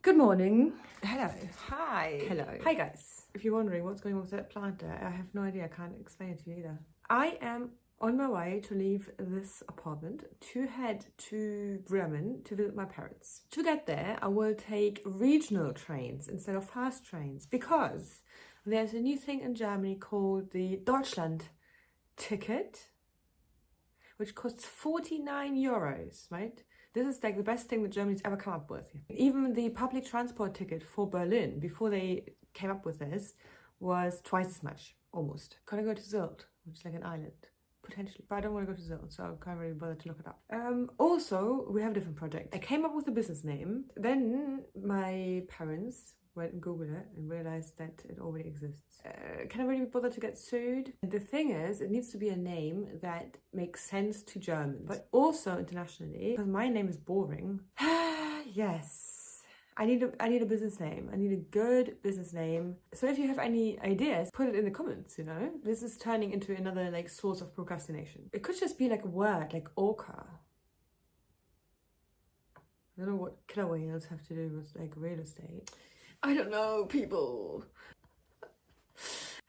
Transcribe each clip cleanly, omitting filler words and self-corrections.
Good morning. Hello. Hi. Hello. Hi guys. If you're wondering what's going on with that plant there, I have no idea. I can't explain it to you either. I am on my way to leave this apartment to head to Bremen to visit my parents. To get there, I will take regional trains instead of fast trains because there's a new thing in Germany called the Deutschland ticket, which costs 49 euros, right? This is like the best thing that Germany's ever come up with. Even the public transport ticket for Berlin, before they came up with this, was twice as much, almost. Can I go to Sylt, which is like an island? Potentially. But I don't want to go to Sylt, so I can't really bother to look it up. Also, we have a different project. I came up with a business name. Then my parents went and Googled it and realized that it already exists. Can I really be bothered to get sued? The thing is, it needs to be a name that makes sense to Germans, but also internationally, because my name is boring. Yes, I need a business name. I need a good business name. So if you have any ideas, put it in the comments, you know? This is turning into another like source of procrastination. It could just be like a word, like orca. I don't know what killer whales have to do with like real estate. I don't know, people.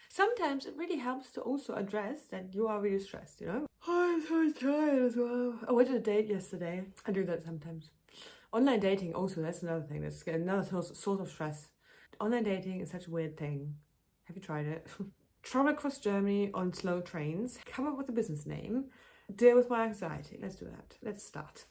Sometimes it really helps to also address that you are really stressed, you know? Oh, I'm so tired as well. I went on a date yesterday. I do that sometimes. Online dating also, that's another thing. That's another source of stress. Online dating is such a weird thing. Have you tried it? Travel across Germany on slow trains. Come up with a business name. Deal with my anxiety. Let's do that. Let's start.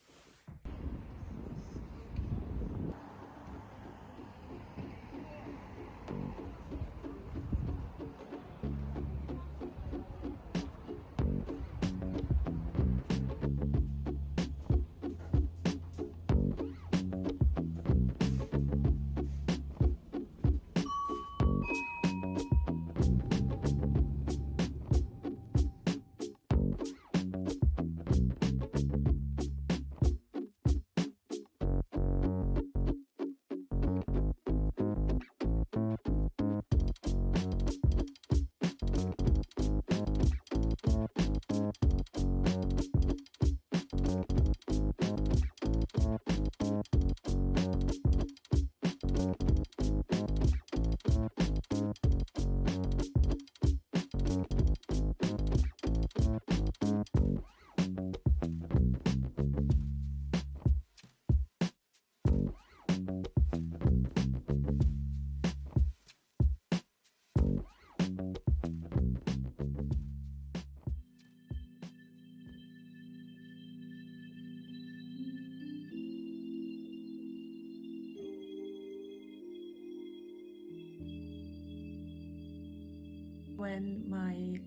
When my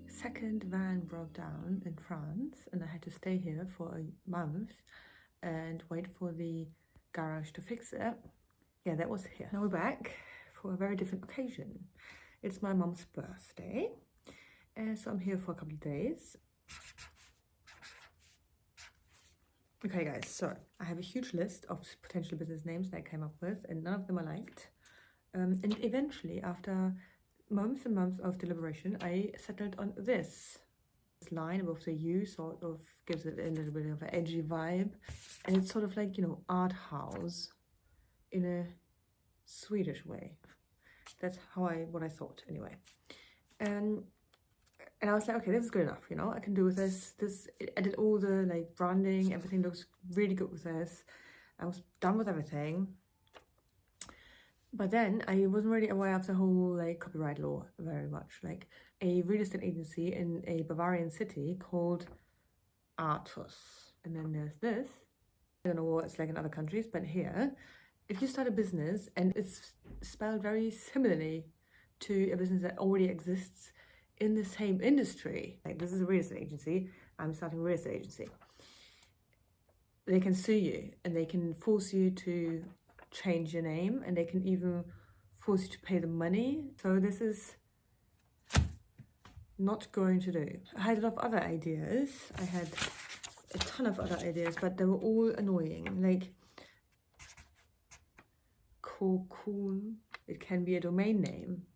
second van broke down in France and I had to stay here for a month and wait for the garage to fix it. Yeah, that was here. Now we're back for a very different occasion. It's my mom's birthday, and so I'm here for a couple of days. Okay guys, so I have a huge list of potential business names that I came up with and none of them I liked. And eventually, after months and months of deliberation, I settled on this. This line above the U sort of gives it a little bit of an edgy vibe. And it's sort of like, you know, art house in a Swedish way. That's what I thought anyway. And I was like, okay, this is good enough, you know, I can do with this. I did all the like branding, everything looks really good with this. I was done with everything. But then I wasn't really aware of the whole like copyright law very much. Like a real estate agency in a Bavarian city called Artus. And then there's this. I don't know what it's like in other countries, but here, if you start a business and it's spelled very similarly to a business that already exists in the same industry, like this is a real estate agency, I'm starting a real estate agency, they can sue you and they can force you to change your name and they can even force you to pay the money. So this is not going to do. I had a lot of other ideas. I had a ton of other ideas, but they were all annoying. Like Cocoon, it can be a domain name.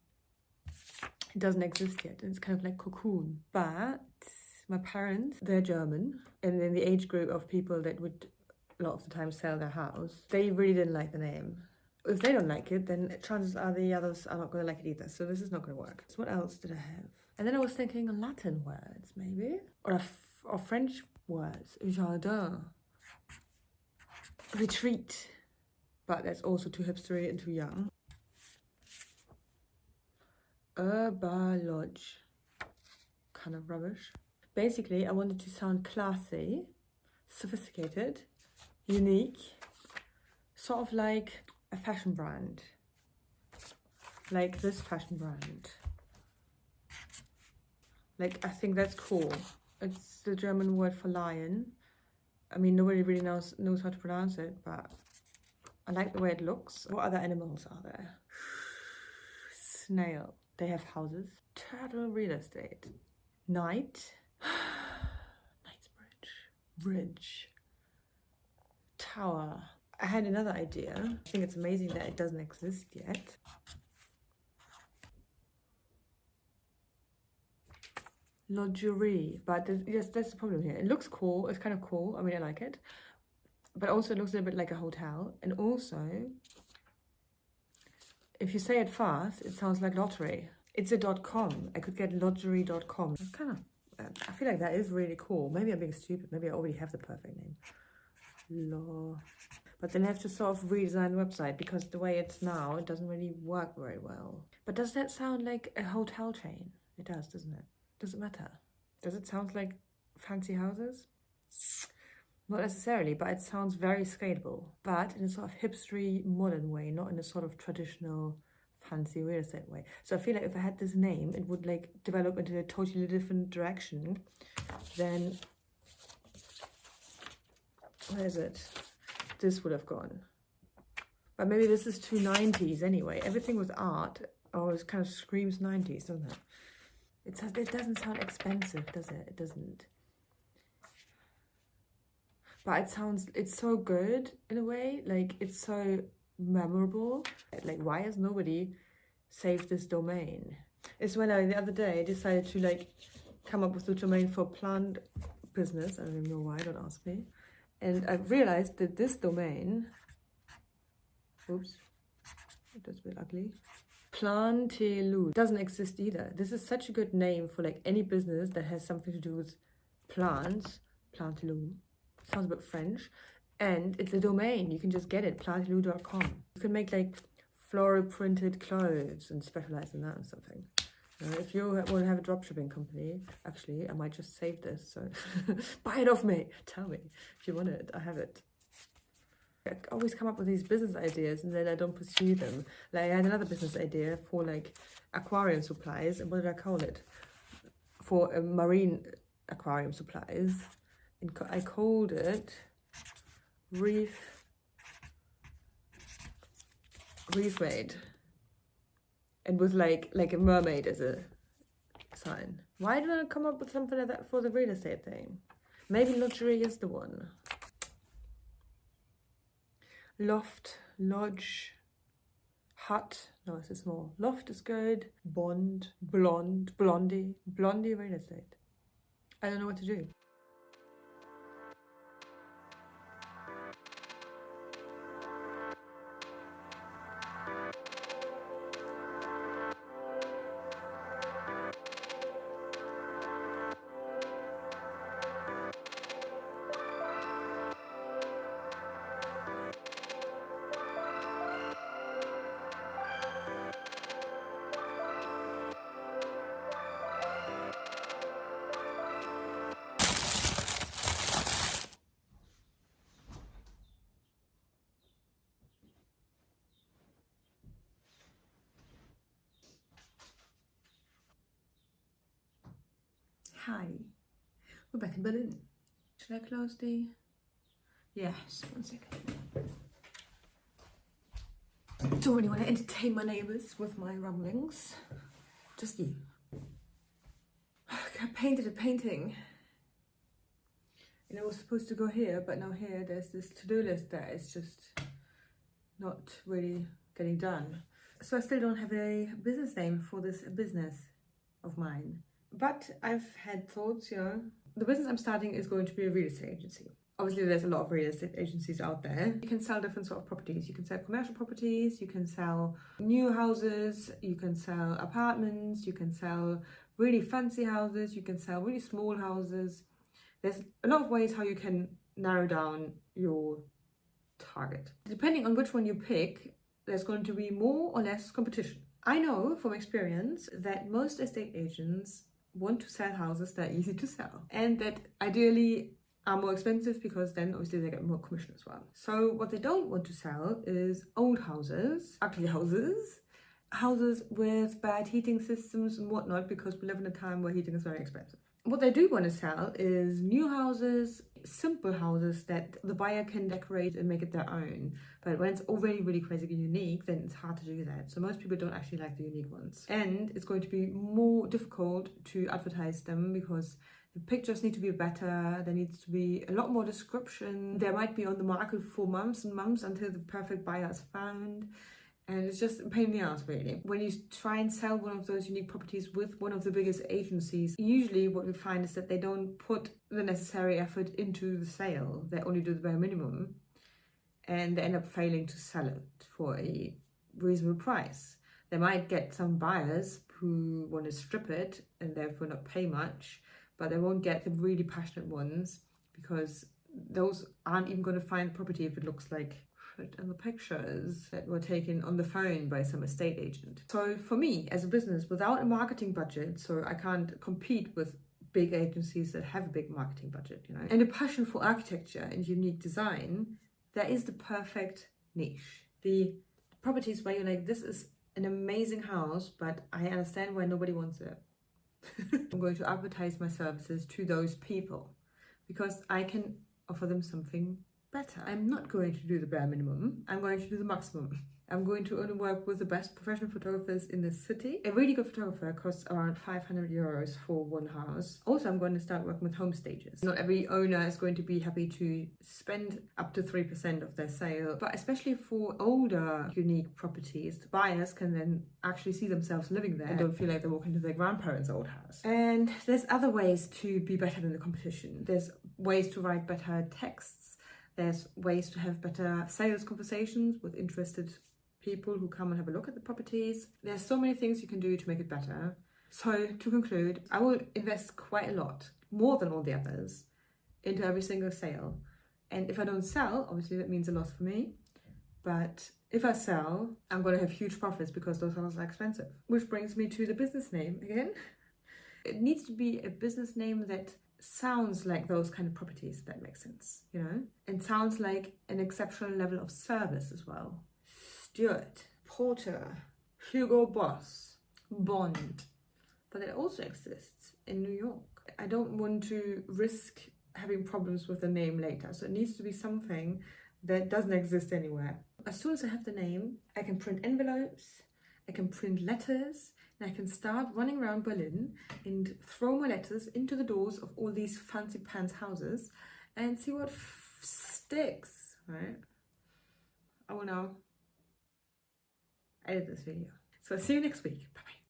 It doesn't exist yet. It's kind of like Cocoon. But my parents, they're German, and in the age group of people that would a lot of the time sell their house, they really didn't like the name. if they don't like it, then chances are the others are not going to like it either. So this is not going to work. So what else did I have? And then I was thinking Latin words, maybe, or French words. Jardin, retreat, but that's also too hipstery and too young. Herbaloge, kind of rubbish. Basically, I wanted to sound classy, sophisticated, unique, sort of like a fashion brand, like this fashion brand. Like, I think that's cool. It's the German word for lion. I mean, nobody really knows how to pronounce it, but I like the way it looks. What other animals are there? Snail. They have houses. Turtle real estate. Knight. Knightsbridge. Bridge. Tower. I had another idea. I think it's amazing that it doesn't exist yet. Lodgery, but yes, that's the problem here. It looks cool. It's kind of cool. I mean, I like it, but also it looks a little bit like a hotel. And also, if you say it fast, it sounds like lottery. It's a .com. I could get lodgery.com. I feel like that is really cool. Maybe I'm being stupid. Maybe I already have the perfect name. But then I have to sort of redesign the website because the way it's now, it doesn't really work very well. But does that sound like a hotel chain? It does, doesn't it? Does it matter? Does it sound like fancy houses? Not necessarily, but it sounds very scalable. But in a sort of hipstery, modern way, not in a sort of traditional, fancy real estate way. So I feel like if I had this name, it would like develop into a totally different direction than, where is it? This would have gone. But maybe this is too 90s anyway. Everything with art always kind of screams 90s, doesn't it? It doesn't sound expensive, does it? It doesn't. But it's so good in a way. Like, it's so memorable. Like, why has nobody saved this domain? It's when I, the other day, decided to like come up with a domain for plant business. I don't even know why, don't ask me. And I realized that this domain, oops, that's a bit ugly. Plantelou doesn't exist either. This is such a good name for like any business that has something to do with plants. Plantelou sounds a bit French, and it's a domain. You can just get it, plantelou.com. You can make like floral printed clothes and specialize in that or something. If you want to have a dropshipping company, actually, I might just save this. So buy it off me. Tell me if you want it. I have it. I always come up with these business ideas and then I don't pursue them. Like, I had another business idea for like aquarium supplies, and what did I call it? For marine aquarium supplies, and I called it Reef Maid, and with like a mermaid as a sign. Why did I come up with something like that for the real estate thing? Maybe luxury is the one. Loft, lodge, hut. No, it's a small. Loft is good. Bond, blonde, blondie real estate. I don't know what to do. Hi, we're back in Berlin. Should I close the... Yes, 1 second. Don't really want to entertain my neighbours with my rumblings. Just you. I painted a painting. And it was supposed to go here, but now here there's this to-do list that is just not really getting done. So I still don't have a business name for this business of mine. But I've had thoughts, you know. The business I'm starting is going to be a real estate agency. Obviously, there's a lot of real estate agencies out there. You can sell different sort of properties. You can sell commercial properties, you can sell new houses, you can sell apartments, you can sell really fancy houses, you can sell really small houses. There's a lot of ways how you can narrow down your target. Depending on which one you pick, there's going to be more or less competition. I know from experience that most estate agents want to sell houses that are easy to sell and that ideally are more expensive because then obviously they get more commission as well. So what they don't want to sell is old houses, ugly houses, houses with bad heating systems and whatnot, because we live in a time where heating is very expensive. What they do want to sell is new houses, simple houses that the buyer can decorate and make it their own. But when it's already really crazy unique, then it's hard to do that. So most people don't actually like the unique ones. And it's going to be more difficult to advertise them because the pictures need to be better. There needs to be a lot more description. They might be on the market for months and months until the perfect buyer is found. And it's just a pain in the ass, really. When you try and sell one of those unique properties with one of the biggest agencies, usually what we find is that they don't put the necessary effort into the sale. They only do the bare minimum. And they end up failing to sell it for a reasonable price. They might get some buyers who want to strip it and therefore not pay much, but they won't get the really passionate ones because those aren't even going to find property if it looks like and the pictures that were taken on the phone by some estate agent. So for me as a business without a marketing budget, so I can't compete with big agencies that have a big marketing budget, you know, and a passion for architecture and unique design, that is the perfect niche. The properties where you're like, this is an amazing house, but I understand why nobody wants it. I'm going to advertise my services to those people because I can offer them something better. I'm not going to do the bare minimum. I'm going to do the maximum. I'm going to only work with the best professional photographers in the city. A really good photographer costs around 500 euros for one house. Also, I'm going to start working with home stages. Not every owner is going to be happy to spend up to 3% of their sale, but especially for older, unique properties, the buyers can then actually see themselves living there and don't feel like they're walking to their grandparents' old house. And there's other ways to be better than the competition. There's ways to write better texts. There's ways to have better sales conversations with interested people who come and have a look at the properties. There's so many things you can do to make it better. So to conclude, I will invest quite a lot, more than all the others, into every single sale. And if I don't sell, obviously that means a loss for me. But if I sell, I'm going to have huge profits because those houses are expensive. Which brings me to the business name again. It needs to be a business name that sounds like those kind of properties, if that makes sense, you know? And sounds like an exceptional level of service as well. Stuart, Porter, Hugo Boss, Bond. But it also exists in New York. I don't want to risk having problems with the name later. So it needs to be something that doesn't exist anywhere. As soon as I have the name, I can print envelopes, I can print letters, and I can start running around Berlin and throw my letters into the doors of all these fancy pants houses and see what sticks, right? I will now edit this video. So see you next week. Bye-bye.